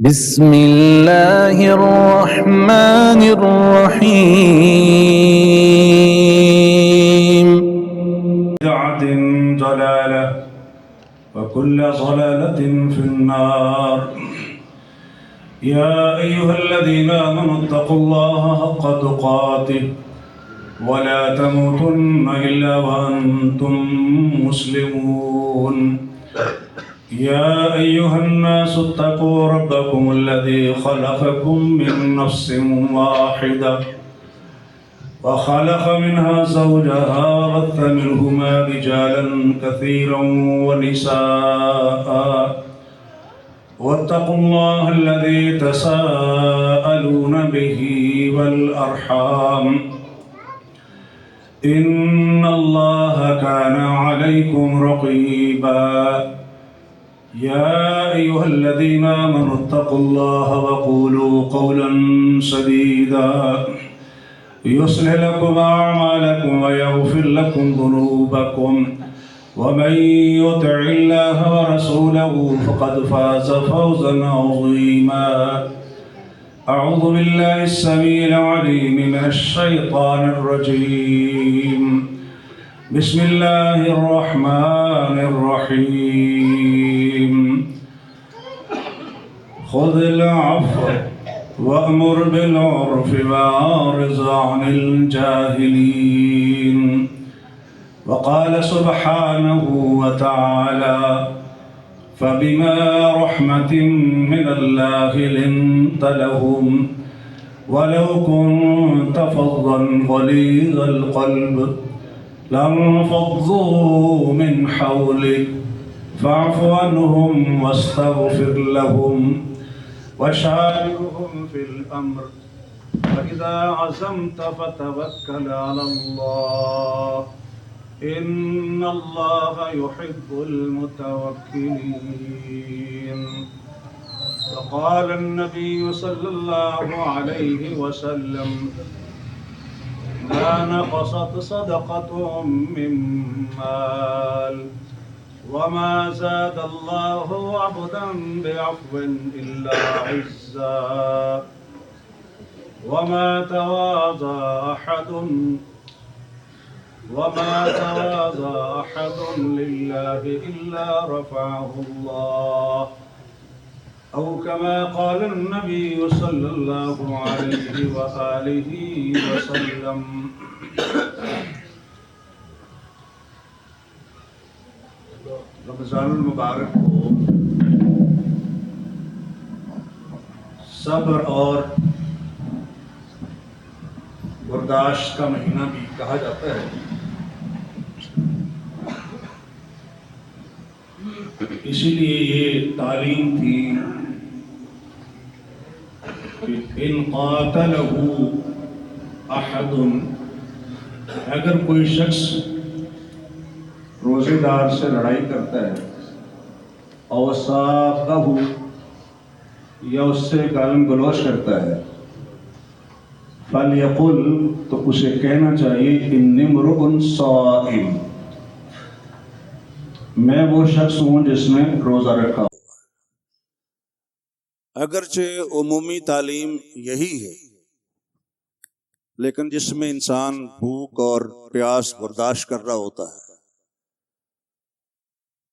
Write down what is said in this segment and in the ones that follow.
بسم اللہ الرحمن الرحیم بدعة ضلالة وكل ضلالة في النار. يا أيها الذين آمنوا اتقوا الله حق تقاته ولا تموتن إلا وأنتم مسلمون. يا أيها الناس اتقوا ربكم الذي خلقكم من نفس واحدة وخلق منها زوجها وبث منهما رجالا كثيرا ونساء واتقوا الله الذي تساءلون به والأرحام إن الله كان عليكم رقيبا. يا أيها الذين آمنوا اتقوا الله وقولوا قولا سديدا يصلح لكم أعمالكم ويغفر لكم ذنوبكم ومن يطع الله ورسوله فقد فاز فوزا عظيما. أعوذ بالله السميع العليم من الشيطان الرجيم. بسم الله الرحمن الرحيم. خذ العفو وأمر بالعرف وأعرض عن الجاهلين. وقال سبحانه وتعالى فبما رحمة من الله لنت لهم ولو كنت فظا غليظ القلب لانفضوا من حولك فاعف عنهم واستغفر لهم وشاورهم في الأمر فإذا عزمت فتوكل على الله إن الله يحب المتوكلين. وقال النبي صلى الله عليه وسلم لا نقصت صدقة من مال وما زاد الله عبدا بعفو إلا عزا وما تواضع أحد لله إلا رفعه الله أو كما قال النبي صلى الله عليه وآله وسلم. رمضان المبارک کو صبر اور برداشت کا مہینہ بھی کہا جاتا ہے. اسی لیے یہ تعلیم تھی کہ ان قاتلہ احد، اگر کوئی شخص روزے دار سے لڑائی کرتا ہے اور ساقہ یا اس سے گالم گلوچ کرتا ہے فَلْيَقُلْ، تو اسے کہنا چاہیے اِنِّي امْرُؤٌ صَائِمٌ، میں وہ شخص ہوں جس نے روزہ رکھا. اگرچہ عمومی تعلیم یہی ہے، لیکن جس میں انسان بھوک اور پیاس برداشت کر رہا ہوتا ہے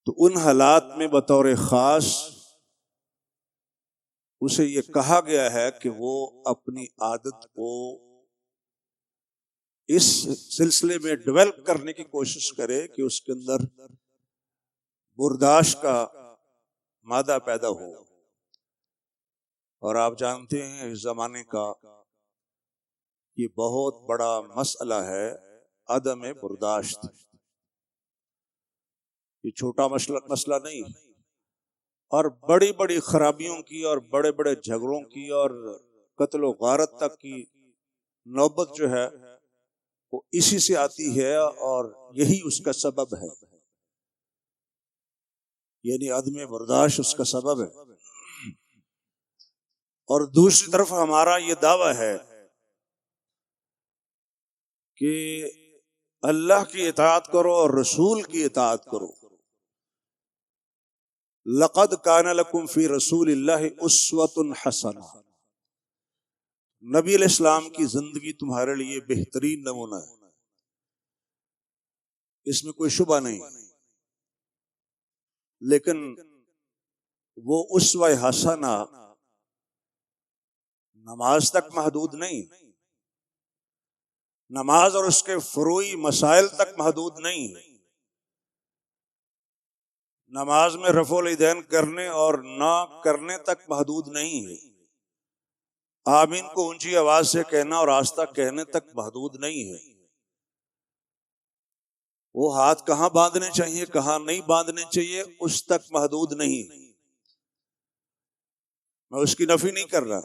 تو ان حالات میں بطور خاص اسے یہ کہا گیا ہے کہ وہ اپنی عادت کو اس سلسلے میں ڈیولپ کرنے کی کوشش کرے کہ اس کے اندر برداشت کا مادہ پیدا ہو. اور آپ جانتے ہیں اس زمانے کا یہ بہت بڑا مسئلہ ہے عدم برداشت. یہ چھوٹا مسئلہ نہیں، اور بڑی بڑی خرابیوں کی اور بڑے بڑے جھگڑوں کی اور قتل و غارت تک کی نوبت جو ہے وہ اسی سے آتی ہے، اور یہی اس کا سبب ہے، یعنی عدم برداشت اس کا سبب ہے. اور دوسری طرف ہمارا یہ دعویٰ ہے کہ اللہ کی اطاعت کرو اور رسول کی اطاعت کرو. لقد کان لکم فی رسول اللہ اسوۃ حسنہ، نبی علیہ السلام کی زندگی تمہارے لیے بہترین نمونہ ہے، اس میں کوئی شبہ نہیں، لیکن وہ اسوہ حسنہ نماز تک محدود نہیں، نماز اور اس کے فروعی مسائل تک محدود نہیں، نماز میں رفع الیدین کرنے اور نہ کرنے تک محدود نہیں ہے، آمین کو اونچی آواز سے کہنا اور آہستہ کہنے تک محدود نہیں ہے، وہ ہاتھ کہاں باندھنے چاہیے کہاں نہیں باندھنے چاہیے اس تک محدود نہیں، میں اس کی نفی نہیں کر رہا،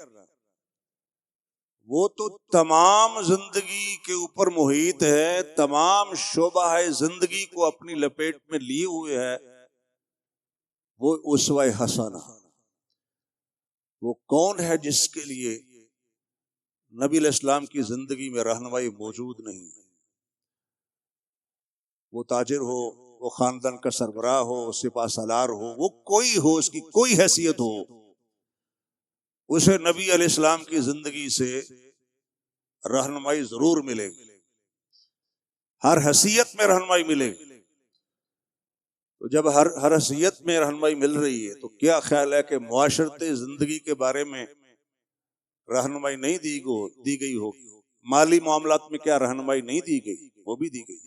وہ تو تمام زندگی کے اوپر محیط ہے، تمام شعبہ ہے زندگی کو اپنی لپیٹ میں لیے ہوئے ہے، وہ اسوہ حسنہ۔ وہ کون ہے جس کے لیے نبی علیہ السلام کی زندگی میں رہنمائی موجود نہیں؟ وہ تاجر ہو، وہ خاندان کا سربراہ ہو، سپہ سالار ہو، وہ کوئی ہو، اس کی کوئی حیثیت ہو، اسے نبی علیہ السلام کی زندگی سے رہنمائی ضرور ملے گی، ہر حیثیت میں رہنمائی ملے گی۔ تو جب ہر حیثیت میں رہنمائی مل رہی ہے تو کیا خیال ہے کہ معاشرتی زندگی کے بارے میں رہنمائی نہیں دی گئی ہوگی؟ مالی معاملات میں کیا رہنمائی نہیں دی گئی؟ وہ بھی دی گئی۔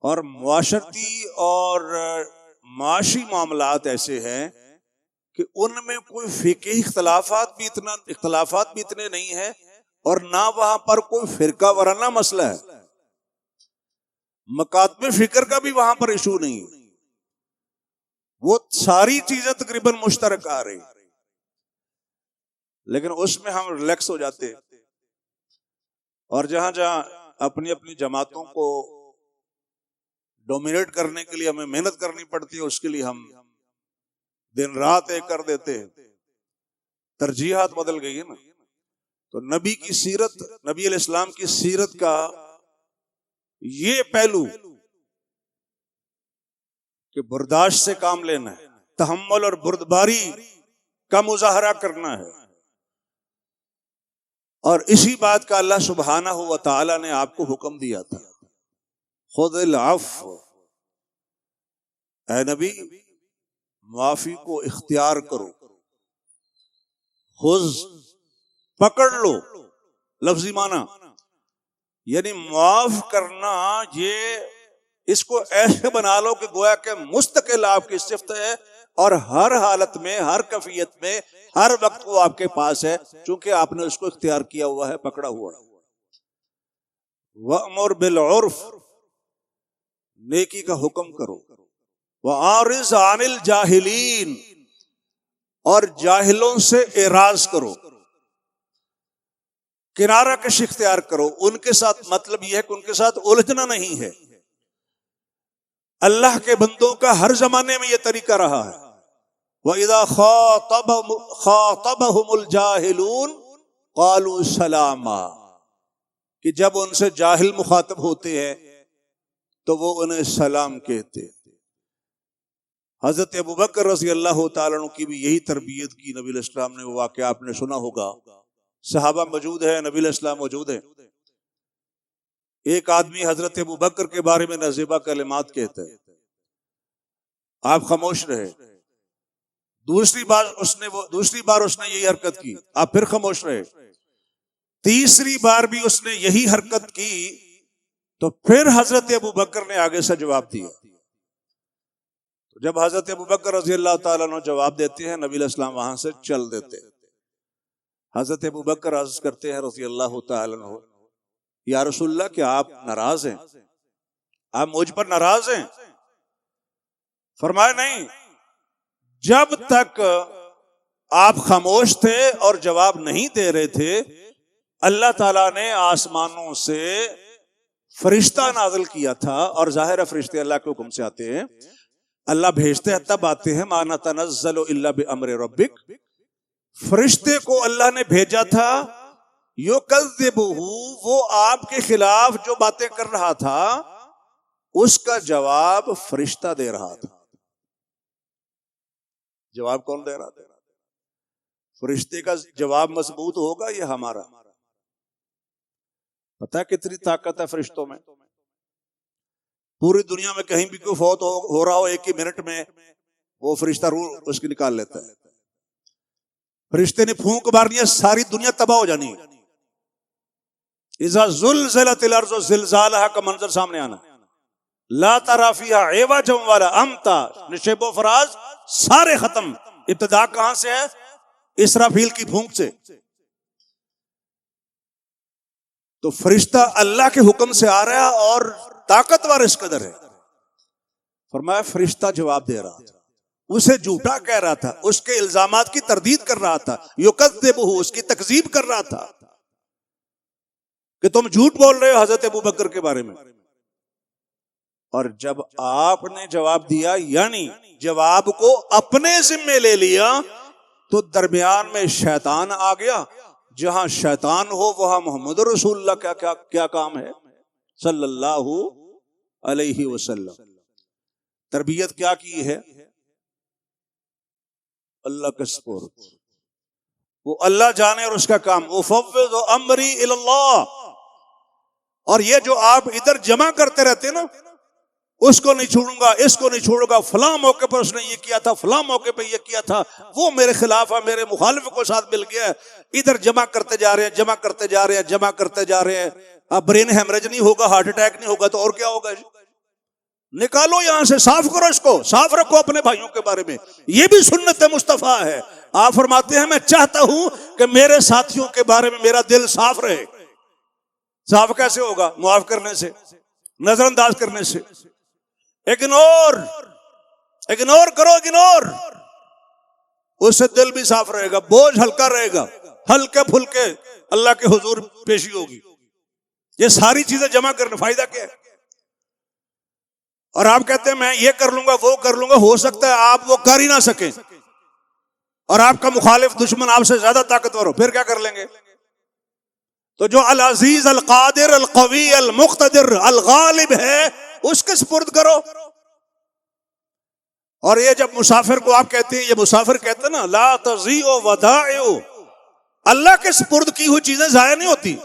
اور معاشرتی اور معاشی معاملات ایسے ہیں کہ ان میں کوئی فقہی اختلافات بھی اتنے نہیں ہیں، اور نہ وہاں پر کوئی فرقہ وارانہ مسئلہ ہے، مکاتب فکر کا بھی وہاں پر ایشو نہیں، وہ ساری چیزیں تقریباً مشترک آ رہی، لیکن اس میں ہم ریلیکس ہو جاتے ہیں، اور جہاں جہاں اپنی اپنی جماعتوں کو ڈومینیٹ کرنے کے لیے ہمیں محنت کرنی پڑتی ہے، اس کے لیے ہم دن رات ایک کر دیتے ہیں، ترجیحات بدل گئی ہے نا۔ تو نبی کی سیرت، نبی علیہ السلام کی سیرت کا یہ پہلو کہ برداشت سے کام لینا ہے، تحمل اور بردباری کا مظاہرہ کرنا ہے، اور اسی بات کا اللہ سبحانہ و تعالی نے آپ کو حکم دیا تھا، خذ العفو، اے نبی معافی کو اختیار کرو، خذ پکڑ لو، لفظی معنی یعنی معاف کرنا، یہ اس کو ایسے بنا لو کہ گویا کہ مستقل آپ کی صفت ہے، اور ہر حالت میں، ہر کیفیت میں، ہر وقت وہ آپ کے پاس ہے، چونکہ آپ نے اس کو اختیار کیا ہوا ہے، پکڑا ہوا ہے۔ وَأْمُرْ بِالْعُرْفِ، نیکی کا حکم کرو، وَأَعْرِضْ عَنِ الْجَاهِلِينَ، اور جاہلوں سے اعراض کرو، کنارہ کش اختیار کرو، ان کے ساتھ مطلب یہ ہے کہ ان کے ساتھ الجھنا نہیں ہے۔ اللہ کے بندوں کا ہر زمانے میں یہ طریقہ رہا ہے، وَإِذَا خَاطَبَهُمُ الْجَاهِلُونَ قَالُوا سَلَامًا، کہ جب ان سے جاہل مخاطب ہوتے ہیں تو وہ انہیں سلام کہتے ہیں۔ حضرت ابوبکر رضی اللہ تعالیٰ عنہ کی بھی یہی تربیت کی نبی علیہ السلام نے، وہ واقعہ آپ نے سنا ہوگا، صحابہ موجود ہیں، نبی علیہ السلام موجود ہیں، ایک آدمی حضرت ابوبکر کے بارے میں نازیبہ کلمات کہتا ہے، آپ خاموش رہے، دوسری بار اس نے یہی حرکت کی، آپ پھر خاموش رہے، تیسری بار بھی اس نے یہی حرکت کی، تو پھر حضرت ابوبکر نے آگے سے جواب دیا۔ جب حضرت ابوبکر رضی اللہ تعالیٰ عنہ جواب دیتے ہیں، نبی علیہ السلام وہاں سے چل دیتے ہیں۔ حضرت ابوبکر عرض کرتے ہیں رضی اللہ تعالیٰ عنہ، یا رسول اللہ، کیا آپ ناراض ہیں؟ آپ مجھ پر ناراض ہیں؟ فرمایا نہیں، جب تک آپ خاموش تھے اور جواب نہیں دے رہے تھے، اللہ تعالیٰ نے آسمانوں سے فرشتہ نازل کیا تھا، اور ظاہر فرشتے اللہ کے حکم سے آتے ہیں، اللہ بھیجتے ہیں تب آتے ہیں، ما نتنزل الا بامر ربک، فرشتے کو اللہ نے بھیجا تھا، یکذبہ، وہ آپ کے خلاف جو باتیں کر رہا تھا اس کا جواب فرشتہ دے رہا تھا۔ جواب کون دے رہا تھا؟ فرشتے کا جواب مضبوط ہوگا یا ہمارا؟ پتہ کتنی طاقت ہے فرشتوں میں؟ پوری دنیا میں کہیں بھی کوئی فوت ہو رہا ہو، ایک ہی منٹ میں وہ فرشتہ روح اس کی نکال لیتا ہے. فرشتے نے پھونک مارنی ہے، ساری دنیا تباہ ہو جانی ہے. اذا زلزلت الارض زلزالها کا منظر سامنے آنا، لا تری فیہا عوجا ولا امتا، نشیب و فراز سارے ختم. ابتدا کہاں سے ہے؟ اسرافیل کی پھونک سے. تو فرشتہ اللہ کے حکم سے آ رہا ہے اور طاقتور اس قدر ہے. فرمایا فرشتہ جواب دے رہا تھا، اسے جھوٹا کہہ رہا تھا، اس کے الزامات کی تردید کر رہا تھا، یکذبہ، اس کی تکذیب کر رہا تھا کہ تم جھوٹ بول رہے ہو حضرت ابوبکر کے بارے میں. اور جب آپ نے جواب دیا، یعنی جواب کو اپنے ذمے لے لیا، تو درمیان میں شیطان آ گیا. جہاں شیطان ہو وہاں محمد رسول اللہ کیا کام ہے صلی اللہ علیہ وسلم. تربیت کیا کی ہے؟ اللہ کے سپرد. وہ اللہ جانے اور اس کا کام. افوض امری الی اللہ. اور یہ جو آپ ادھر جمع کرتے رہتے ہیں نا، اس کو نہیں چھوڑوں گا، اس کو نہیں چھوڑوں گا، فلاں موقع پر اس نے یہ کیا تھا، فلاں موقع پہ یہ کیا تھا، وہ میرے خلاف ہے، میرے مخالف کو ساتھ مل گیا ہے. ادھر جمع کرتے جا رہے ہیں، جمع کرتے جا رہے ہیں، جمع کرتے جا رہے ہیں. اب برین ہیمریج نہیں ہوگا، ہارٹ اٹیک نہیں ہوگا، تو اور کیا ہوگا؟ نکالو یہاں سے، صاف کرو اس کو، صاف رکھو اپنے بھائیوں کے بارے میں. یہ بھی سنت مصطفیٰ ہے. آپ فرماتے ہیں میں چاہتا ہوں کہ میرے ساتھیوں کے بارے میں میرا دل صاف رہے. صاف کیسے ہوگا؟ معاف کرنے سے، نظر انداز کرنے سے. اگنور کرو، اگنور. اس سے دل بھی صاف رہے گا، بوجھ ہلکا رہے گا، ہلکے پھلکے اللہ کے حضور پیشی ہوگی. یہ ساری چیزیں جمع کرنے فائدہ کیا ہے؟ اور آپ کہتے ہیں میں یہ کر لوں گا، وہ کر لوں گا. ہو سکتا ہے آپ وہ کر ہی نہ سکیں، اور آپ کا مخالف دشمن آپ سے زیادہ طاقتور ہو، پھر کیا کر لیں گے؟ تو جو العزیز القادر القوی المقتدر الغالب ہے، اس کے سپرد کرو. اور یہ جب مسافر کو آپ کہتے ہیں، یہ مسافر کہتے ہیں نا لا تضیع ودائع، اللہ کے سپرد کی ہوئی چیزیں ضائع نہیں ہوتی.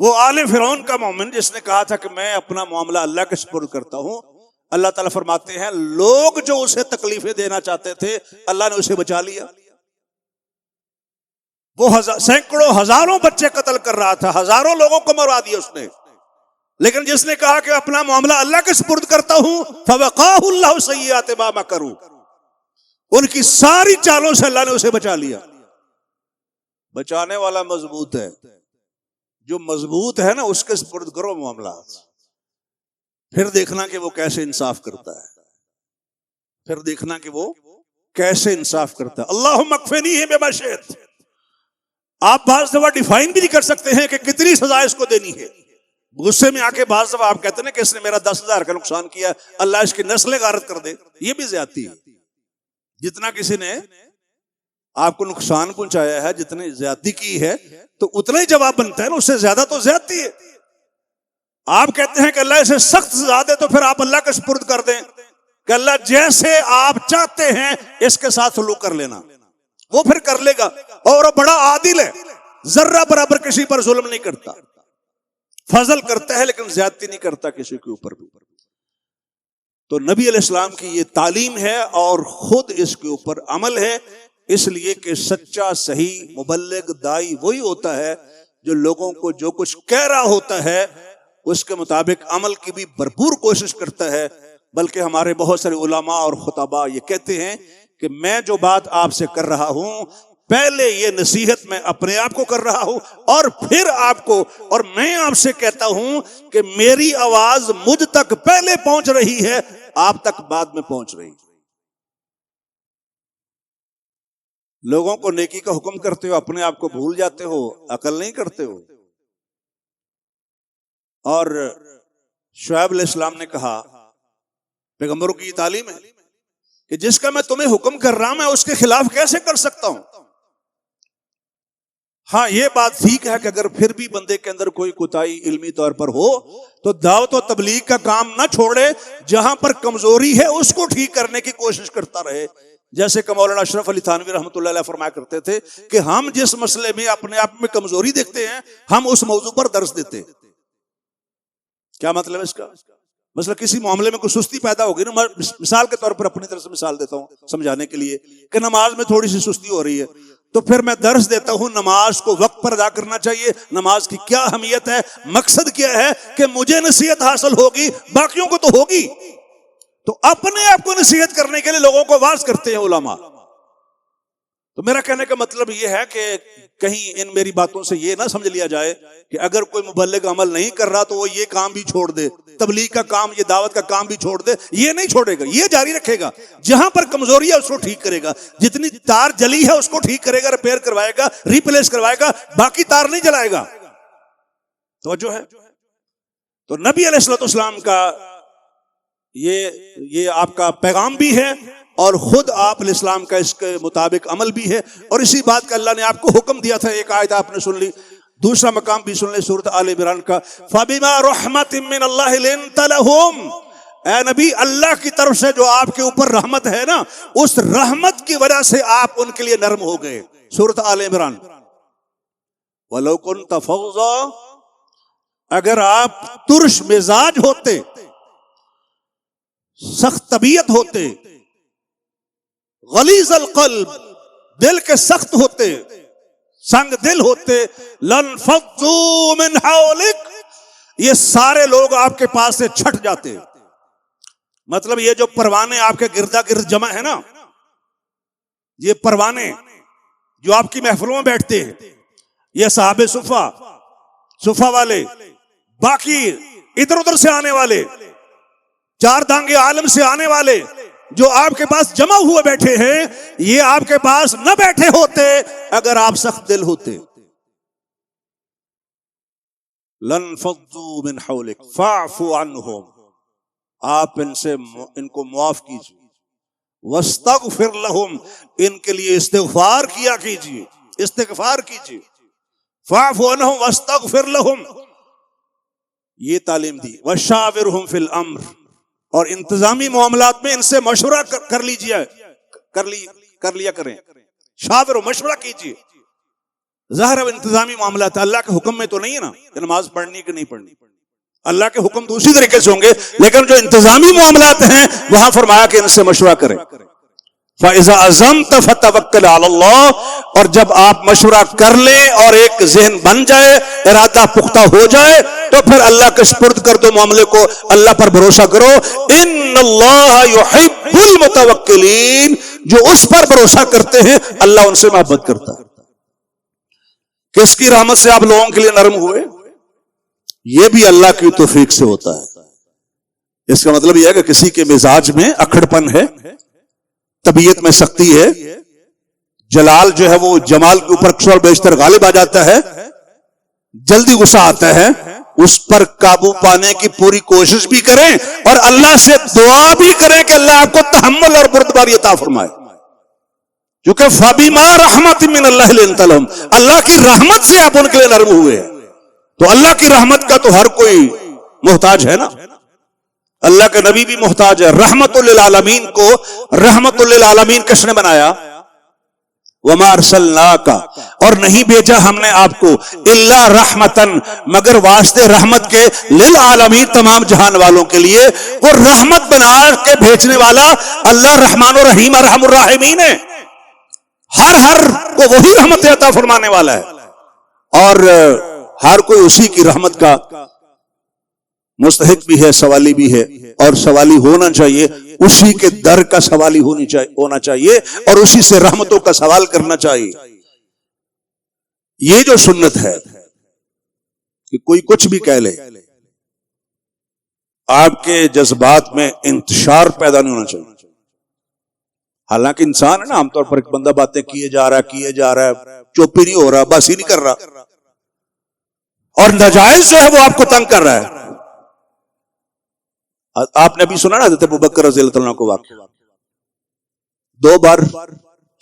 وہ آل فرعون کا مومن جس نے کہا تھا کہ میں اپنا معاملہ اللہ کے سپرد کرتا ہوں، اللہ تعالیٰ فرماتے ہیں لوگ جو اسے تکلیفیں دینا چاہتے تھے اللہ نے اسے بچا لیا. وہ سینکڑوں ہزاروں بچے قتل کر رہا تھا، ہزاروں لوگوں کو مروا دیا اس نے. لیکن جس نے کہا کہ اپنا معاملہ اللہ کے سپرد کرتا ہوں، فوقاہ اللہ سیئات ما مکروا، ان کی ساری چالوں سے اللہ نے اسے بچا لیا. بچانے والا مضبوط ہے. جو مضبوط ہے نا اس کے سپرد کرو معاملات، پھر دیکھنا کہ وہ کیسے انصاف کرتا ہے. پھر دیکھنا کہ وہ کیسے انصاف کرتا ہے. اللہم اکفنیہ بما شئت. آپ بعض دفعہ ڈیفائن بھی نہیں کر سکتے ہیں کہ کتنی سزا اس کو دینی ہے. غصے میں آ کے بعض دفعہ آپ کہتے ہیں کہ اس نے میرا 10,000 کا نقصان کیا، اللہ اس کی نسلیں غارت کر دے. یہ بھی زیادتی ہے. جتنا کسی نے آپ کو نقصان پہنچایا ہے، جتنی زیادتی کی ہے، تو اتنا ہی جواب بنتا ہے نا. اس سے زیادہ تو زیادتی ہے. آپ کہتے ہیں کہ اللہ اسے سخت سزا دے، تو پھر آپ اللہ کے سپرد کر دیں کہ اللہ جیسے آپ چاہتے ہیں اس کے ساتھ سلوک کر لینا. وہ پھر کر لے گا. اور وہ بڑا عادل ہے، ذرہ برابر کسی پر ظلم نہیں کرتا. فضل کرتا ہے لیکن زیادتی نہیں کرتا کسی کے اوپر بھی. تو نبی علیہ السلام کی یہ تعلیم ہے اور خود اس کے اوپر عمل ہے. اس لیے کہ سچا صحیح مبلغ دائی وہی ہوتا ہے جو لوگوں کو جو کچھ کہہ رہا ہوتا ہے اس کے مطابق عمل کی بھی بھرپور کوشش کرتا ہے. بلکہ ہمارے بہت سارے علماء اور خطباء یہ کہتے ہیں کہ میں جو بات آپ سے کر رہا ہوں، پہلے یہ نصیحت میں اپنے آپ کو کر رہا ہوں اور پھر آپ کو، اور میں آپ سے کہتا ہوں کہ میری آواز مجھ تک پہلے پہنچ رہی ہے، آپ تک بعد میں پہنچ رہی. لوگوں کو نیکی کا حکم کرتے ہو، اپنے آپ کو بھول جاتے ہو، عقل نہیں کرتے ہو. اور شعیب علیہ السلام نے کہا، پیغمبروں کی یہ تعلیم ہے کہ جس کا میں تمہیں حکم کر رہا ہوں میں اس کے خلاف کیسے کر سکتا ہوں. ہاں یہ بات ٹھیک ہے کہ اگر پھر بھی بندے کے اندر کوئی کوتاہی علمی طور پر ہو تو دعوت و تبلیغ کا کام نہ چھوڑے، جہاں پر کمزوری ہے اس کو ٹھیک کرنے کی کوشش کرتا رہے. جیسے کہ مولانا اشرف علی تھانوی رحمۃ اللہ علیہ فرمایا کرتے تھے کہ ہم جس مسئلے میں اپنے آپ میں کمزوری دیکھتے ہیں ہم اس موضوع پر درس دیتے ہیں. کیا مطلب ہے اس کا؟ مثلا کسی معاملے میں کوئی سستی پیدا ہوگی نا، مثال کے طور پر اپنی طرف سے مثال دیتا ہوں سمجھانے کے لیے کہ نماز میں تھوڑی سی سستی ہو رہی ہے، تو پھر میں درس دیتا ہوں نماز کو وقت پر ادا کرنا چاہیے، نماز کی کیا اہمیت ہے، مقصد کیا ہے کہ مجھے نصیحت حاصل ہوگی، باقیوں کو تو ہوگی. تو اپنے آپ کو نصیحت کرنے کے لیے لوگوں کو واعظ کرتے ہیں علماء. تو میرا کہنے کا مطلب یہ ہے کہ کہیں ان میری باتوں سے یہ نہ سمجھ لیا جائے کہ اگر کوئی مبلغ عمل نہیں کر رہا تو وہ یہ کام بھی چھوڑ دے، تبلیغ کا کام، یہ دعوت کا کام بھی چھوڑ دے. یہ نہیں چھوڑے گا، یہ جاری رکھے گا. جہاں پر کمزوری ہے اس کو ٹھیک کرے گا، جتنی تار جلی ہے اس کو ٹھیک کرے گا، ریپیئر کروائے گا، ریپلیس کروائے گا، باقی تار نہیں جلائے گا. توجہ ہے. تو نبی علیہ الصلوۃ والسلام کا یہ آپ کا پیغام بھی ہے اور خود آپ علیہ السلام کا اس کے مطابق عمل بھی ہے، اور اسی بات کا اللہ نے آپ کو حکم دیا تھا. ایک آیت آپ نے سن لی، دوسرا مقام بھی سن لیں سورۃ آل عمران کا، فَبِمَا رَحْمَةٍ مِّنَ اللَّهِ لِنتَ لَهُمْ. اے نبی، اللہ کی طرف سے جو آپ کے اوپر رحمت ہے نا، اس رحمت کی وجہ سے آپ ان کے لیے نرم ہو گئے. سورۃ آل عمران. وَلَوْ كُنْتَ فَظًّا، اگر آپ ترش مزاج ہوتے، سخت طبیعت ہوتے، غلیظ القلب، دل کے سخت ہوتے، سنگ دل ہوتے، لَنْفَضُّوا مِنْ حَوْلِكَ، یہ سارے لوگ آپ کے پاس سے چھٹ جاتے. مطلب یہ جو پروانے آپ کے گردا گرد جمع ہے نا، یہ پروانے جو آپ کی محفلوں میں بیٹھتے ہیں، یہ صحابہ صفہ والے، باقی ادھر ادھر سے آنے والے، چار دانگے عالم سے آنے والے جو آپ کے پاس جمع ہوئے بیٹھے ہیں، یہ آپ کے پاس نہ بیٹھے ہوتے اگر آپ سخت دل ہوتے. لَنْفَضُّوا مِنْ حَوْلِكَ فَاعْفُ عَنْهُمْ، آپ ان کو معاف کیجیے. وَاسْتَغْفِرْ لَهُمْ، ان کے لیے استغفار کیا کیجیے، استغفار کیجیے. فَاعْفُ عَنْهُمْ وَاسْتَغْفِرْ لَهُمْ، یہ تعلیم دی. وَشَاوِرْهُمْ فِي الْأَمْرِ، اور انتظامی معاملات میں ان سے مشورہ کر لیا کریں. شاور و مشورہ کیجیے. ظاہر ہے انتظامی معاملات اللہ کے حکم میں تو نہیں ہے نا کہ نماز پڑھنی کہ نہیں پڑھنی، اللہ کے حکم تو اسی طریقے سے ہوں گے، لیکن جو انتظامی معاملات ہیں وہاں فرمایا کہ ان سے مشورہ کریں. فَإِذَا عَزَمْتَ فَتَوَكَّلْ عَلَى اللَّهِ، اور جب آپ مشورہ کر لیں اور ایک ذہن بن جائے، ارادہ پختہ ہو جائے، تو پھر اللہ کے سپرد کر دو معاملے کو، اللہ پر بھروسہ کرو. ان اللہ یحب المتوکلین، جو اس پر بھروسہ کرتے ہیں اللہ ان سے محبت کرتا ہے. کس کی رحمت سے آپ لوگوں کے لیے نرم ہوئے؟ یہ بھی اللہ کی توفیق سے ہوتا ہے. اس کا مطلب یہ ہے کہ کسی کے مزاج میں اکڑ پن ہے، طبیعت میں سختی ہے، جلال جو ہے وہ جمال کے اوپر اکثر بیشتر غالب آ جاتا ہے، جلدی غصہ آتا ہے، اس پر قابو پانے کی پوری کوشش بھی کریں اور اللہ سے دعا بھی کریں کہ اللہ آپ کو تحمل اور بردباری عطا فرمائے. کیونکہ فَبِمَا رَحْمَةٍ مِّنَ اللَّهِ لِنتَ لَهُمْ، اللہ کی رحمت سے آپ ان کے لیے نرم ہوئے. تو اللہ کی رحمت کا تو ہر کوئی محتاج ہے نا، اللہ کے نبی بھی محتاج ہے. رحمت للعالمین کو رحمت للعالمین کس نے بنایا؟ وَمَا أَرْسَلْنَاكَ، اور نہیں بھیجا ہم نے آپ کو إِلَّا رَحْمَةً، مگر واسطے رحمت کے، للعالمین، تمام جہان والوں کے لیے. وہ رحمت بنا کے بھیجنے والا اللہ رحمان الرحیم ارحم الراحمین ہے. ہر کو وہی رحمت عطا فرمانے والا ہے، اور ہر کوئی اسی کی رحمت کا مستحق بھی ہے، سوالی بھی ہے، اور سوالی ہونا چاہیے، اسی کے در کا سوالی ہونا چاہیے، اور اسی سے رحمتوں کا سوال کرنا چاہیے. یہ جو سنت ہے کہ کوئی کچھ بھی کہہ لے، آپ کے جذبات میں انتشار پیدا نہیں ہونا چاہیے. حالانکہ انسان ہے نا، عام طور پر ایک بندہ باتیں کیے جا رہا ہے، چپ ہی نہیں ہو رہا، بس ہی نہیں کر رہا، اور ناجائز جو ہے وہ آپ کو تنگ کر رہا ہے. آپ نے بھی سنا نا حضرت ابوبکر رضی اللہ عنہ کو واقعہ، 2 بار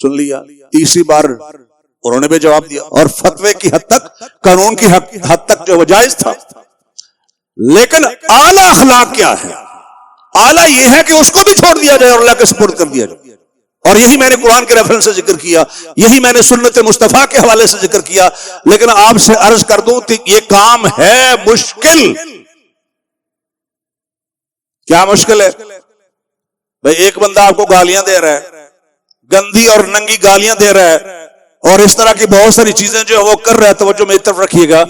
سن لیا، تیسری بار انہوں نے بھی جواب دیا، اور فتوے کی حد تک، قانون کی حد تک جو جائز تھا. لیکن اعلی اخلاق کیا ہے؟ اعلیٰ یہ ہے کہ اس کو بھی چھوڑ دیا جائے اور اللہ کے سپرد کر دیا جائے. اور یہی میں نے قرآن کے ریفرنس سے ذکر کیا، یہی میں نے سنت مصطفیٰ کے حوالے سے ذکر کیا. لیکن آپ سے عرض کر دوں کہ یہ کام ہے مشکل. کیا مشکل ہے بھئی؟ ایک بندہ آپ کو گالیاں دے رہا ہے، گندی اور ننگی گالیاں دے رہا ہے، اور اس طرح کی بہت ساری چیزیں جو وہ کر رہا ہے. توجہ میری طرف رکھیے گا،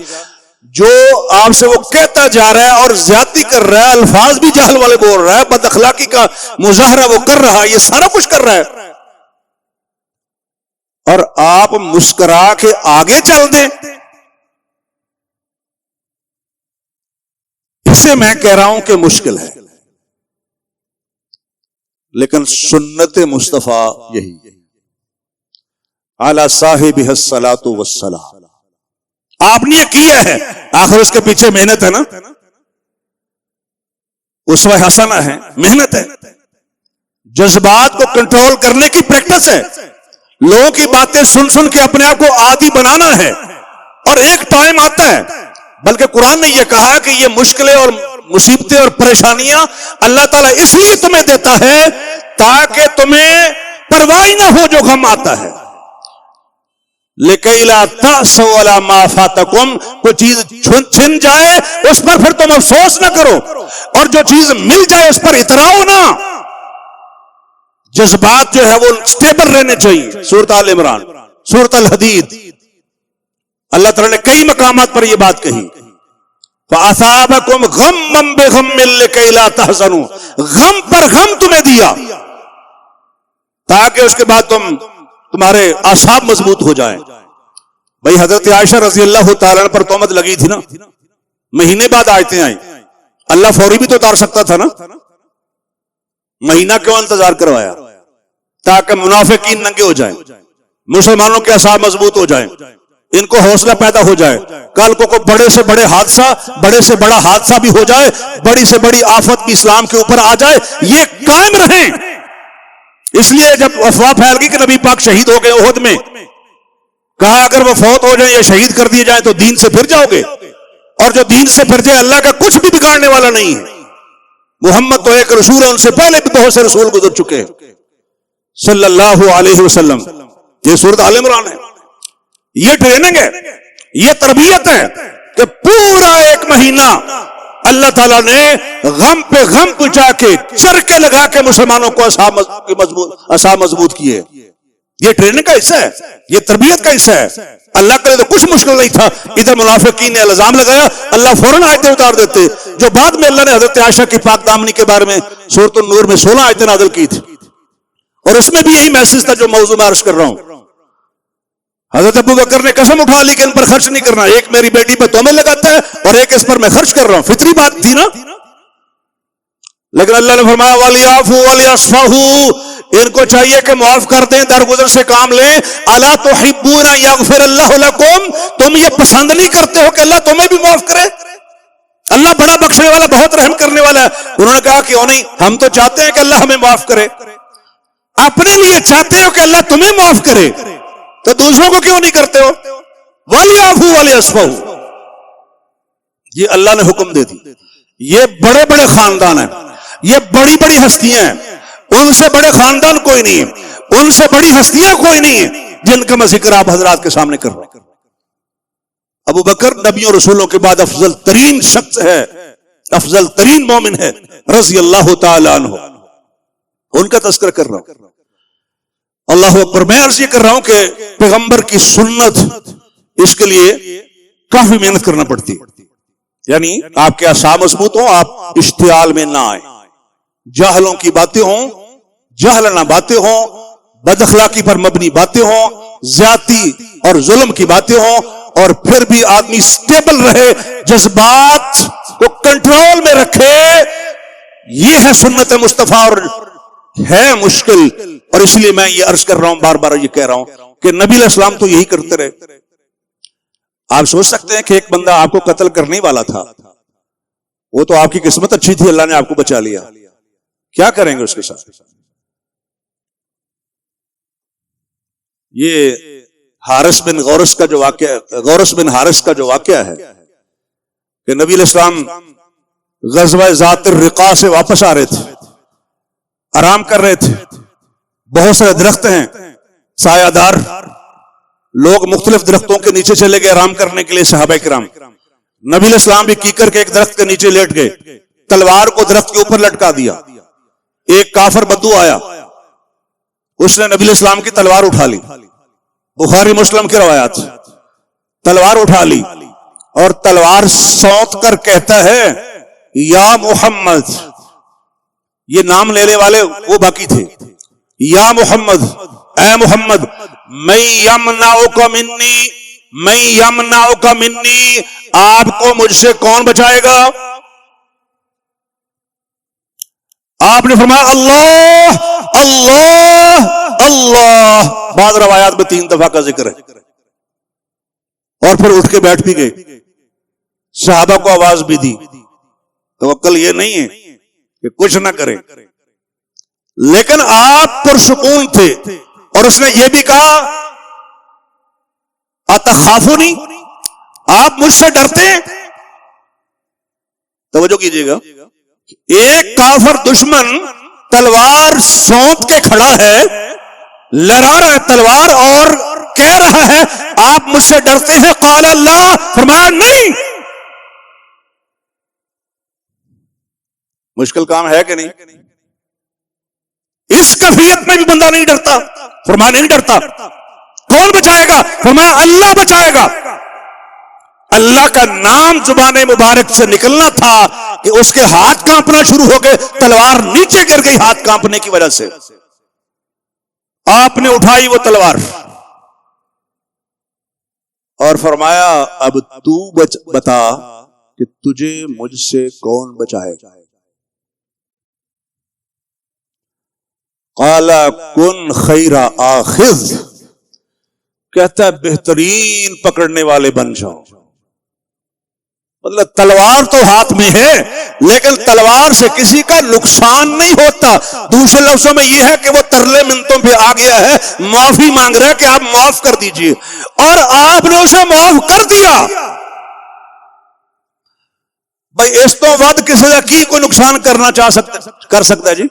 جو آپ سے وہ کہتا جا رہا ہے اور زیادتی کر رہا ہے، الفاظ بھی جہل والے بول رہا ہے، بد اخلاقی کا مظاہرہ وہ کر رہا ہے، یہ سارا کچھ کر رہا ہے، اور آپ مسکرا کے آگے چل دیں. اسے میں کہہ رہا ہوں کہ مشکل ہے. لیکن سنت مصطفیٰ یہی اعلی صاحب الصلاۃ والسلام آپ نے یہ کیا ہے، آخر اس کے پیچھے محنت ہے نا، اسوہ حسنہ ہے، محنت ہے، جذبات کو کنٹرول کرنے کی پریکٹس ہے، لوگوں کی باتیں سن سن کے اپنے آپ کو عادی بنانا ہے. اور ایک ٹائم آتا ہے، بلکہ قرآن نے یہ کہا کہ یہ مشکلیں اور مصیبتیں اور پریشانیاں اللہ تعالیٰ اس لیے تمہیں دیتا ہے تاکہ تمہیں پرواہ نہ ہو جو غم آتا ہے. لِكَيْ لَا تَأْسَوْا عَلَىٰ مَا فَاتَكُمْ، کوئی چیز چھن جائے اس پر پھر تم افسوس نہ کرو، اور جو چیز مل جائے اس پر اتراؤ نہ. جذبات جو ہے وہ سٹیبل رہنے چاہیے. سورۃ آل عمران، سورۃ الحدید، اللہ تعالیٰ نے کئی مقامات پر یہ بات کہی. فَأَصَابَكُمْ غَمًّا بِغَمٍّ لِكَيْ لَا تَحْزَنُوا، غم پر غم تمہیں دیا تاکہ اس کے بعد تمہارے اعصاب مضبوط ہو جائیں. بھئی حضرت عائشہ رضی اللہ تعالیٰ پر تہمت لگی تھی نا، مہینے بعد آیتیں آئیں. اللہ فوری بھی تو اتار سکتا تھا نا، مہینہ کیوں انتظار کروایا؟ تاکہ منافقین ننگے ہو جائیں، مسلمانوں کے اعصاب مضبوط ہو جائیں، ان کو حوصلہ پیدا ہو جائے. کل کو بڑے سے بڑے حادثہ، بڑے سے بڑا حادثہ بھی ہو جائے، بڑی سے بڑی آفت بھی اسلام کے اوپر آ جائے، یہ قائم رہیں. اس لیے جب افواہ پھیل گئی کہ نبی پاک شہید ہو گئے احد میں، کہا اگر وہ فوت ہو جائیں یا شہید کر دیے جائیں تو دین سے پھر جاؤ گے، اور جو دین سے پھر جائے اللہ کا کچھ بھی بگاڑنے والا نہیں ہے. محمد تو ایک رسول ہے، ان سے پہلے بھی بہت سے رسول گزر چکے ہیں صلی اللہ علیہ وسلم. یہ سورۃ آل عمران ہے، یہ ٹریننگ ہے، یہ تربیت ہے کہ پورا ایک مہینہ اللہ تعالیٰ نے غم پہ غم پہنچا کے چرکے لگا کے مسلمانوں کو اعصاب مضبوط کیے. یہ ٹریننگ کا حصہ ہے، یہ تربیت کا حصہ ہے. اللہ کے لیے تو کچھ مشکل نہیں تھا. ادھر منافقین نے الزام لگایا، اللہ فوراً آیتیں اتار دیتے، جو بعد میں اللہ نے حضرت عائشہ کی پاک دامنی کے بارے میں سورۃ النور میں 16 آیتیں نازل کی تھی، اور اس میں بھی یہی میسج تھا جو موضوع میں عرض کر رہا ہوں. حضرت ابو بکر نے قسم اٹھا لی کہ ان پر خرچ نہیں کرنا، ایک میری بیٹی پہ تہمت لگاتا ہے اور ایک اس پر میں خرچ کر رہا ہوں. فطری بات تھی نا. لیکن اللہ نے فرمایا وَلْيَعْفُوا وَلْيَصْفَحُوا، ان کو چاہیے کہ معاف کر دیں، درگزر سے کام لیں. أَلَا تُحِبُّونَ يَغْفِرَ اللَّهُ لَكُمْ، تم یہ پسند نہیں کرتے ہو کہ اللہ تمہیں بھی معاف کرے؟ اللہ بڑا بخشنے والا، بہت رحم کرنے والا ہے. انہوں نے کہا کہ نہیں، ہم تو چاہتے ہیں کہ اللہ ہمیں معاف کرے. اپنے لیے چاہتے ہو کہ اللہ تمہیں معاف کرے تو دوسروں کو کیوں نہیں کرتے ہو؟ وَلْيَعْفُوا وَلْيَصْفَحُوا، یہ اللہ نے حکم دے دی. یہ بڑے بڑے خاندان ہیں، یہ بڑی بڑی ہستیاں ہیں، ان سے بڑے خاندان کوئی نہیں ہے، ان سے بڑی ہستیاں کوئی نہیں ہیں جن کا میں ذکر آپ حضرات کے سامنے کر رہا ہوں. ابو بکر نبیوں رسولوں کے بعد افضل ترین شخص ہے، افضل ترین مومن ہے رضی اللہ تعالی عنہ، ان کا تذکرہ کر رہا ہوں. اللہ اکبر. میں عرض یہ کر رہا ہوں کہ پیغمبر کی سنت، اس کے لیے کافی محنت کرنا پڑتی ہے. یعنی آپ کے اعصاب مضبوط ہوں، آپ اشتعال میں نہ آئیں، جاہلوں کی باتیں ہوں، جاہلانہ باتیں ہوں، بد اخلاقی پر مبنی باتیں ہوں، زیادتی اور ظلم کی باتیں ہوں، اور پھر بھی آدمی سٹیبل رہے، جذبات کو کنٹرول میں رکھے. یہ ہے سنت مصطفیٰ، اور ہے مشکل. اور اس لیے میں یہ عرض کر رہا ہوں، بار بار یہ کہہ رہا ہوں کہ نبی علیہ السلام تو یہی کرتے رہے. آپ سوچ سکتے ہیں کہ ایک بندہ آپ کو قتل کرنے والا تھا، وہ تو آپ کی قسمت اچھی تھی، اللہ نے آپ کو بچا لیا، کیا کریں گے اس کے ساتھ؟ یہ حارث بن غورس کا جو واقعہ ہے کہ نبی علیہ السلام غزوہ ذات الرقاع سے واپس آ رہے تھے، آرام کر رہے تھے، بہت سارے درخت ہیں سایہ دار، لوگ مختلف درختوں کے نیچے چلے گئے آرام کرنے کے لیے صحابہ کرام۔ نبی علیہ السلام بھی کیکر کے ایک درخت کے نیچے لیٹ گئے، تلوار کو درخت کے اوپر لٹکا دیا۔ ایک کافر بدو آیا، اس نے نبی علیہ السلام کی تلوار اٹھا لی، بخاری مسلم کی روایات، تلوار اٹھا لی اور تلوار سونت کر کہتا ہے یا محمد، یہ نام لینے والے وہ باقی تھے، یا محمد، اے محمد، میں یمنعک منی، آپ کو مجھ سے کون بچائے گا؟ آپ نے فرمایا اللہ اللہ اللہ، بعض روایات میں 3 دفعہ کا ذکر ہے، اور پھر اٹھ کے بیٹھ بھی گئے۔ صحابہ کو آواز بھی دی، توکل یہ نہیں ہے کہ کچھ نہ کرے، لیکن آپ پرسکون تھے، اور اس نے یہ بھی کہا اتخافونی، آپ مجھ سے ڈرتے ہیں؟ توجہ کیجئے گا، ایک کافر دشمن تلوار سونت کے کھڑا ہے، لہرا رہا ہے تلوار اور کہہ رہا ہے آپ مجھ سے ڈرتے ہیں؟ قال اللہ، فرمایا نہیں۔ مشکل کام ہے کہ نہیں؟ اس کیفیت میں بھی بندہ نہیں ڈرتا، فرمایا نہیں ڈرتا۔ کون بچائے گا؟ فرمایا اللہ بچائے گا۔ اللہ کا نام زبان مبارک سے نکلنا تھا کہ اس کے ہاتھ کانپنا شروع ہو گئے، تلوار نیچے گر گئی ہاتھ کانپنے کی وجہ سے۔ آپ نے اٹھائی وہ تلوار اور فرمایا اب تو بتا کہ تجھے مجھ سے کون بچائے گا؟ قال کن خیر آخذ، کہتا ہے بہترین پکڑنے والے بن جاؤ۔ مطلب تلوار تو ہاتھ میں ہے، لیکن تلوار سے کسی کا نقصان نہیں ہوتا۔ دوسرے لفظوں میں یہ ہے کہ وہ ترلے منتوں پہ آ گیا ہے، معافی مانگ رہا ہے کہ آپ معاف کر دیجئے، اور آپ نے اسے معاف کر دیا۔ بھائی اس تو ود کسی کا کی کوئی نقصان کرنا کر سکتا ہے جی؟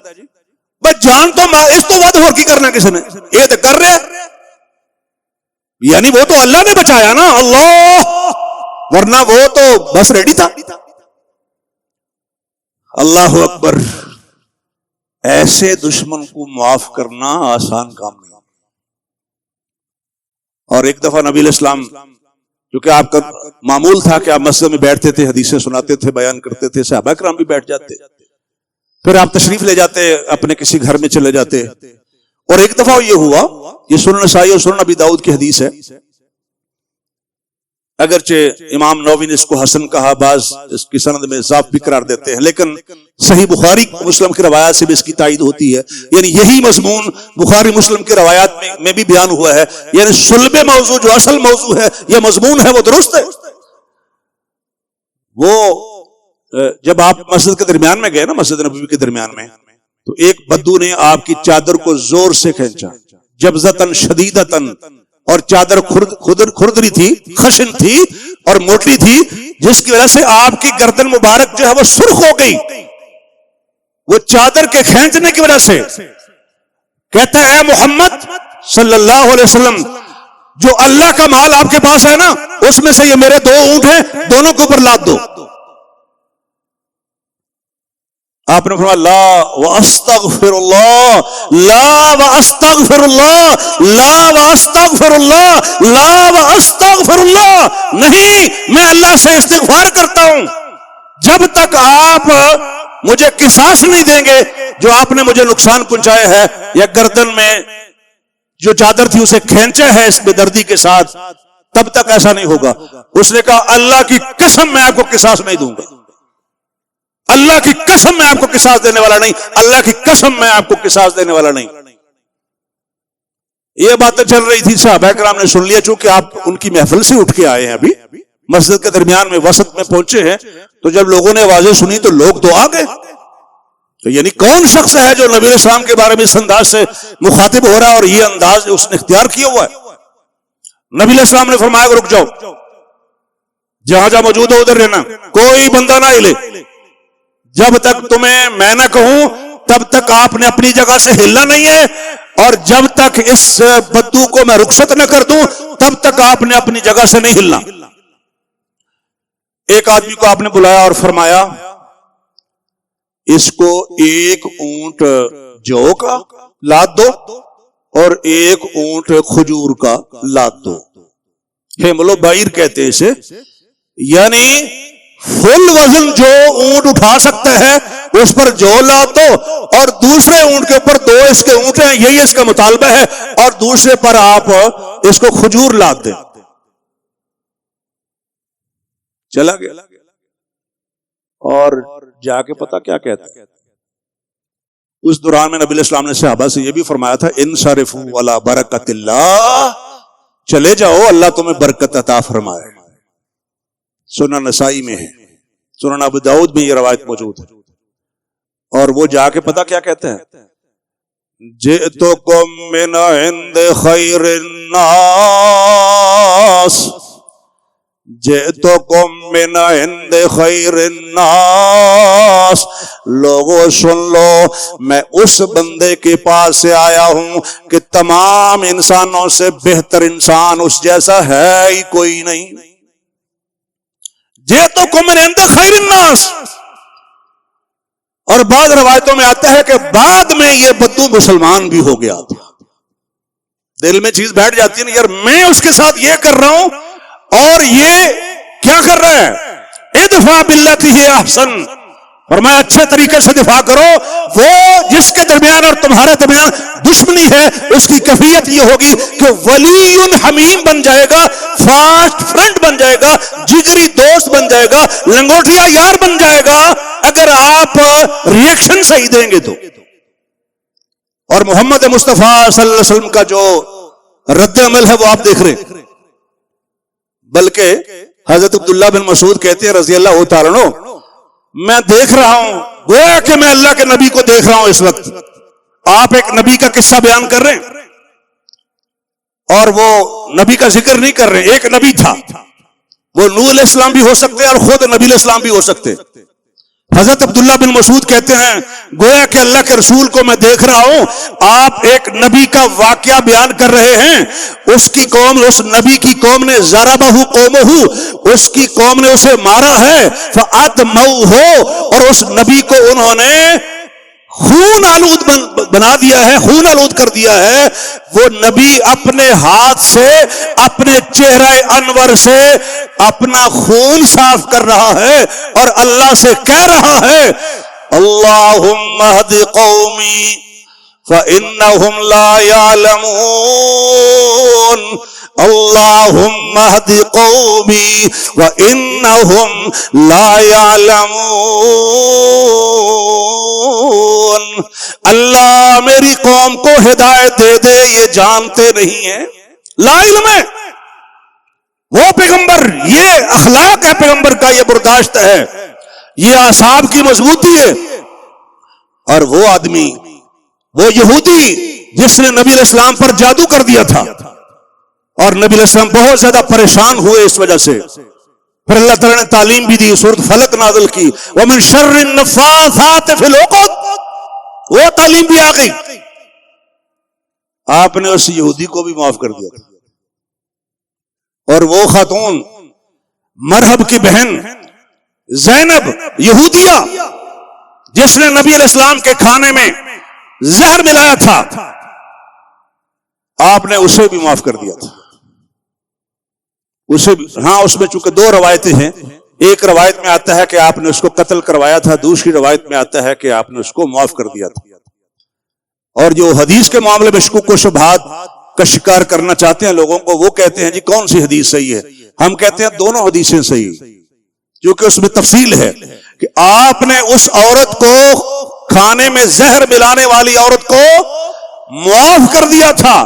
بھائی جان تو اس تو ود ہو کی کرنا کسی نے، یہ تو کر رہے، یعنی وہ تو اللہ نے بچایا نا، اللہ، ورنہ وہ تو بس ریڈی تھا۔ اللہ اکبر، ایسے دشمن کو معاف کرنا آسان کام نہیں۔ اور ایک دفعہ نبی علیہ السلام، کیونکہ آپ کا معمول تھا کہ آپ مسجد میں بیٹھتے تھے، حدیثیں سناتے تھے، بیان کرتے تھے، صحابہ کرام بھی بیٹھ جاتے، پھر آپ تشریف لے جاتے، اپنے کسی گھر میں چلے جاتے۔ اور ایک دفعہ یہ ہوا، یہ سنن نسائی اور سنن ابی داؤد کی حدیث ہے، اگرچہ امام نووی نے اس کو حسن کہا، بعض اس کی سند میں ضعف بھی قرار دیتے ہیں، لیکن صحیح بخاری مسلم کی روایات سے بھی اس کی تائید ہوتی ہے۔ یعنی یہی مضمون بخاری مسلم کی روایات میں بھی بیان ہوا ہے، یعنی صلب موضوع جو اصل موضوع ہے، یہ مضمون ہے، وہ درست ہے۔ وہ جب آپ مسجد کے درمیان میں گئے نا، مسجد نبوی کے درمیان میں، تو ایک بدو نے آپ کی چادر کو زور سے کھینچا، جبزتن شدیدتن، اور چادر کھردری تھی، خشن تھی اور موٹی تھی، جس کی وجہ سے آپ کی گردن مبارک جو ہے وہ سرخ ہو گئی، وہ چادر کے کھینچنے کی وجہ سے۔ کہتا ہے اے محمد صلی اللہ علیہ وسلم، جو اللہ کا مال آپ کے پاس ہے نا، اس میں سے یہ میرے 2 اونٹ ہیں، دونوں کے اوپر لاد دو۔ آپ نے فرمایا لا واستغفر اللہ، لا واستغفر اللہ، لا واستغفر اللہ، لا واستغفر اللہ، نہیں، میں اللہ سے استغفار کرتا ہوں جب تک آپ مجھے قصاص نہیں دیں گے جو آپ نے مجھے نقصان پہنچایا ہے، یا گردن میں جو چادر تھی اسے کھینچا ہے اس بے دردی کے ساتھ، تب تک ایسا نہیں ہوگا۔ اس نے کہا اللہ کی قسم میں آپ کو قصاص نہیں دوں گا، اللہ کی قسم میں آپ کو قصاص دینے والا نہیں، اللہ کی قسم میں آپ کو قصاص دینے والا نہیں۔ یہ باتیں چل رہی تھی، صحابہ کرام نے سن لیا، چونکہ آپ ان کی محفل سے اٹھ کے آئے ہیں، ابھی مسجد کے درمیان میں وسط میں پہنچے ہیں، تو جب لوگوں نے آوازیں سنی تو لوگ تو آ گئے۔ تو یعنی کون شخص ہے جو نبی علیہ السلام کے بارے میں اس انداز سے مخاطب ہو رہا ہے، اور یہ انداز اس نے اختیار کیا ہوا ہے؟ نبی علیہ السلام نے فرمایا کہ رک جاؤ، جہاں جہاں موجود ہو ادھر رہنا، کوئی بندہ نہ ہلے، جب تک تمہیں میں نہ کہوں تب تک آپ نے اپنی جگہ سے ہلنا نہیں ہے، اور جب تک اس بدو کو میں رخصت نہ کر دوں تب تک آپ نے اپنی جگہ سے نہیں ہلنا۔ ایک آدمی کو آپ نے بلایا اور فرمایا اس کو ایک اونٹ جو کا لاد دو اور ایک اونٹ کھجور کا لاد دو، حمل و بعیر کہتے ہیں اسے، یعنی فل وزن جو اونٹ اٹھا سکتا ہے اس پر جو لاد دو، اور دوسرے اونٹ کے اوپر دو اس کے اونٹ ہیں، یہی اس کا مطالبہ ہے، اور دوسرے پر آپ اس کو کھجور لاد دیں۔ چلا گیا اور جا کے پتا کیا کہتا ہے، اس دوران میں نبی علیہ السلام نے صحابہ سے یہ بھی فرمایا تھا انصرفوا ولا برکت اللہ، چلے جاؤ اللہ تمہیں برکت عطا فرمائے۔ سنن نسائی میں ہے، سنن ابو داؤد میں یہ روایت موجود ہے، اور وہ جا کے پتا کیا کہتے ہیں، جئتکم من عند خیر الناس، جئتکم من عند خیر الناس، لوگوں سن لو میں اس بندے کے پاس سے آیا ہوں کہ تمام انسانوں سے بہتر انسان اس جیسا ہے ہی کوئی نہیں۔ جئتکم من عند خیر الناس، اور بعض روایتوں میں آتا ہے کہ بعد میں یہ بدو مسلمان بھی ہو گیا تھا۔ دل میں چیز بیٹھ جاتی ہے نا، یار میں اس کے ساتھ یہ کر رہا ہوں اور یہ کیا کر رہا ہے، ادفع باللتی ہی احسن، فرمایا اچھے طریقے سے دفاع کرو، وہ جس کے درمیان اور تمہارے درمیان دشمنی ہے اس کی کیفیت یہ ہوگی کہ ولی حمیم بن جائے گا، فاسٹ فرینڈ بن جائے گا، جگری دوست بن جائے گا، لنگوٹیا یار بن جائے گا اگر آپ ریئیکشن صحیح دیں گے تو۔ اور محمد مصطفیٰ صلی اللہ علیہ وسلم کا جو رد عمل ہے وہ آپ دیکھ رہے ہیں، بلکہ حضرت عبداللہ بن مسعود کہتے ہیں رضی اللہ تعالیٰ عنہ، میں دیکھ رہا ہوں گویا کہ میں اللہ کے نبی کو دیکھ رہا ہوں اس وقت۔ آپ ایک نبی کا قصہ بیان کر رہے ہیں اور وہ نبی کا ذکر نہیں کر رہے ہیں، ایک نبی تھا، وہ نوح علیہ السلام بھی ہو سکتے اور خود نبی علیہ السلام بھی ہو سکتے۔ حضرت عبداللہ بن مسعود کہتے ہیں گویا کہ اللہ کے رسول کو میں دیکھ رہا ہوں، آپ ایک نبی کا واقعہ بیان کر رہے ہیں، اس کی قوم، اس نبی کی قوم نے ضربہ قومہ، اس کی قوم نے اسے مارا ہے، فأدموہ، اور اس نبی کو انہوں نے خون آلود بنا دیا ہے، خون آلود کر دیا ہے۔ وہ نبی اپنے ہاتھ سے اپنے چہرہ انور سے اپنا خون صاف کر رہا ہے اور اللہ سے کہہ رہا ہے اللہم اہد قومی فإنہم لا یعلمون، اللہم اہد قومی وإنہم لا یعلمون، اللہ میری قوم کو ہدایت دے دے، یہ جانتے نہیں ہیں، لا علم ہے۔ وہ پیغمبر، یہ اخلاق ہے پیغمبر کا، یہ برداشت ہے، یہ اعصاب کی مضبوطی ہے۔ اور وہ آدمی، وہ یہودی جس نے نبی علیہ السلام پر جادو کر دیا تھا، اور نبی علیہ السلام بہت زیادہ پریشان ہوئے اس وجہ سے، پھر اللہ تعالیٰ نے تعلیم بھی دی، سورۃ فلق نازل کی، وَمِن شَرِّ النَّفَّاثَاتِ فِي الْعُقَدِ، وہ تعلیم بھی آ گئی۔ آپ نے اس یہودی کو بھی معاف کر دیا تھا، اور وہ خاتون مرحب کی بہن زینب یہودیہ جس نے نبی علیہ السلام کے کھانے میں زہر ملایا تھا، آپ نے اسے بھی معاف کر دیا تھا، اسے بھی۔ ہاں اس میں چونکہ دو روایتیں ہیں، ایک روایت میں آتا ہے کہ آپ نے اس کو قتل کروایا تھا، دوسری روایت میں آتا ہے کہ آپ نے اس کو معاف کر دیا تھا۔ اور جو حدیث کے معاملے میں شکوک و شبہات کا شکار کرنا چاہتے ہیں لوگوں کو، وہ کہتے ہیں جی کون سی حدیث صحیح ہے؟ ہم کہتے ہیں دونوں حدیثیں صحیح، کیونکہ اس میں تفصیل ہے کہ آپ نے اس عورت کو، کھانے میں زہر ملانے والی عورت کو معاف کر دیا تھا،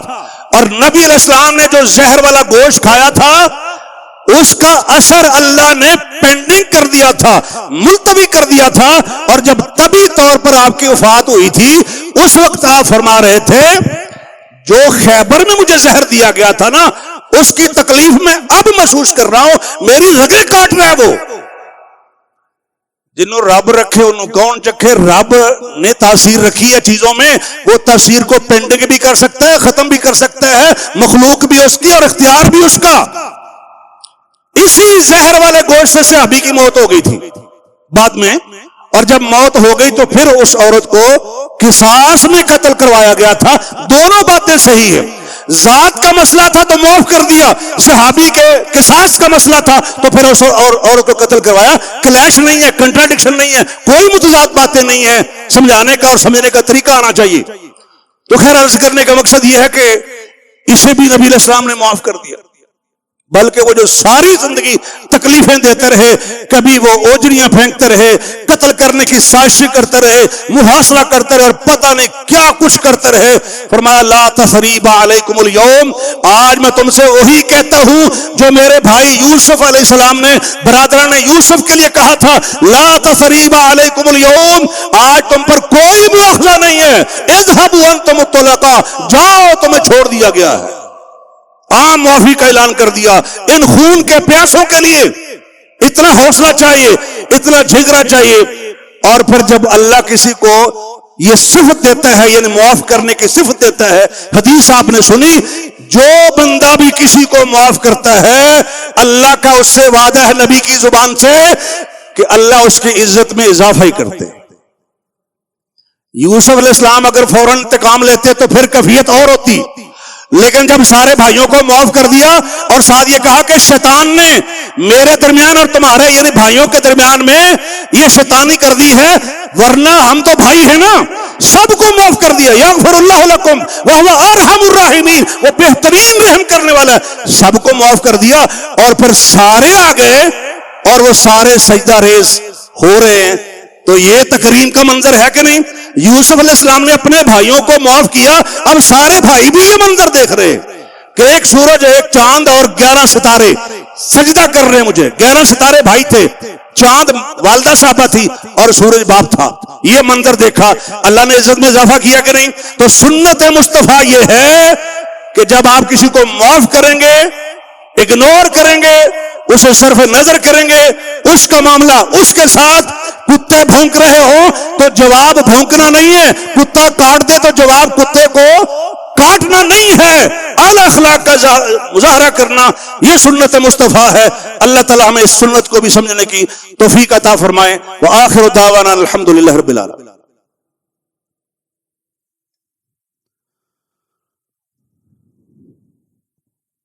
اور نبی علیہ السلام نے جو زہر والا گوشت کھایا تھا اس کا اثر اللہ نے پینڈنگ کر دیا تھا، ملتوی کر دیا تھا، اور جب طبی طور پر آپ کی وفات ہوئی تھی اس وقت آپ فرما رہے تھے جو خیبر میں مجھے زہر دیا گیا تھا نا، اس کی تکلیف میں اب محسوس کر رہا ہوں، میری رگیں کاٹ رہا ہے وہ۔ جنہوں رب رکھے انہوں کون چکھے؟ رب نے تاثیر رکھی ہے چیزوں میں، وہ تاثیر کو پینڈنگ بھی کر سکتا ہے، ختم بھی کر سکتا ہے، مخلوق بھی اس کی اور اختیار بھی اس کا۔ اسی زہر والے گوشت سے صحابی کی موت ہو گئی تھی بعد میں، اور جب موت ہو گئی تو پھر اس عورت کو قصاص میں قتل کروایا گیا تھا۔ دونوں باتیں صحیح ہیں، ذات کا مسئلہ تھا تو معاف کر دیا، صحابی کے قصاص کا مسئلہ تھا تو پھر اس عورت کو قتل کروایا۔ کلیش نہیں ہے، کنٹراڈکشن نہیں ہے، کوئی متضاد باتیں نہیں ہیں، سمجھانے کا اور سمجھنے کا طریقہ آنا چاہیے۔ تو خیر عرض کرنے کا مقصد یہ ہے کہ اسے بھی نبی علیہ السلام نے معاف کر دیا، بلکہ وہ جو ساری زندگی تکلیفیں دیتے رہے، کبھی وہ اوجریاں پھینکتے رہے، قتل کرنے کی سازشیں کرتے رہے، محاصرہ کرتے رہے اور پتہ نہیں کیا کچھ کرتے رہے، فرمایا لا تثریب علیکم اليوم، آج میں تم سے وہی کہتا ہوں جو میرے بھائی یوسف علیہ السلام نے برادران یوسف کے لیے کہا تھا، لا تثریب علیکم اليوم، آج تم پر کوئی مواخذہ نہیں ہے، اذهبوا انتم الطلقاء، جاؤ تمہیں چھوڑ دیا گیا ہے۔ عام معافی کا اعلان کر دیا۔ ان خون کے پیاسوں کے لیے اتنا حوصلہ چاہیے، اتنا جھگڑا چاہیے۔ اور پھر جب اللہ کسی کو یہ صفت دیتا ہے، یعنی معاف کرنے کی صفت دیتا ہے، حدیث آپ نے سنی، جو بندہ بھی کسی کو معاف کرتا ہے اللہ کا اس سے وعدہ ہے نبی کی زبان سے کہ اللہ اس کی عزت میں اضافہ ہی کرتے۔ یوسف علیہ السلام اگر فوراً انتقام لیتے تو پھر کیفیت اور ہوتی، لیکن جب سارے بھائیوں کو معاف کر دیا اور ساتھ یہ کہا کہ شیطان نے میرے درمیان اور تمہارے یعنی بھائیوں کے درمیان میں یہ شیطانی کر دی ہے، ورنہ ہم تو بھائی ہیں نا، سب کو معاف کر دیا۔ یغفر اللہ لکم وہو ارحم الراحمین، وہ بہترین رحم کرنے والا ہے، سب کو معاف کر دیا۔ اور پھر سارے آ گئے اور وہ سارے سجدہ ریز ہو رہے ہیں، تو یہ تکریم کا منظر ہے کہ نہیں؟ یوسف علیہ السلام نے اپنے بھائیوں کو معاف کیا، اب سارے بھائی بھی یہ منظر دیکھ رہے ہیں کہ ایک سورج، ایک چاند اور 11 ستارے سجدہ کر رہے ہیں مجھے۔ 11 ستارے بھائی تھے، چاند والدہ صاحبہ تھی اور سورج باپ تھا۔ یہ منظر دیکھا، اللہ نے عزت میں اضافہ کیا کہ نہیں؟ تو سنت مصطفیٰ یہ ہے کہ جب آپ کسی کو معاف کریں گے، اگنور کریں گے، اسے صرف نظر کریں گے، اس کا معاملہ اس کے ساتھ، کتے بھونک رہے ہو تو جواب بھونکنا نہیں ہے، کتا کاٹ دے تو جواب کتے کو کاٹنا نہیں ہے، اعلی اخلاق کا مظاہرہ کرنا، یہ سنت مصطفیٰ ہے۔ اللہ تعالی ہمیں اس سنت کو بھی سمجھنے کی توفیق عطا فرمائے۔ وآخر دعوانا الحمدللہ رب العالمین۔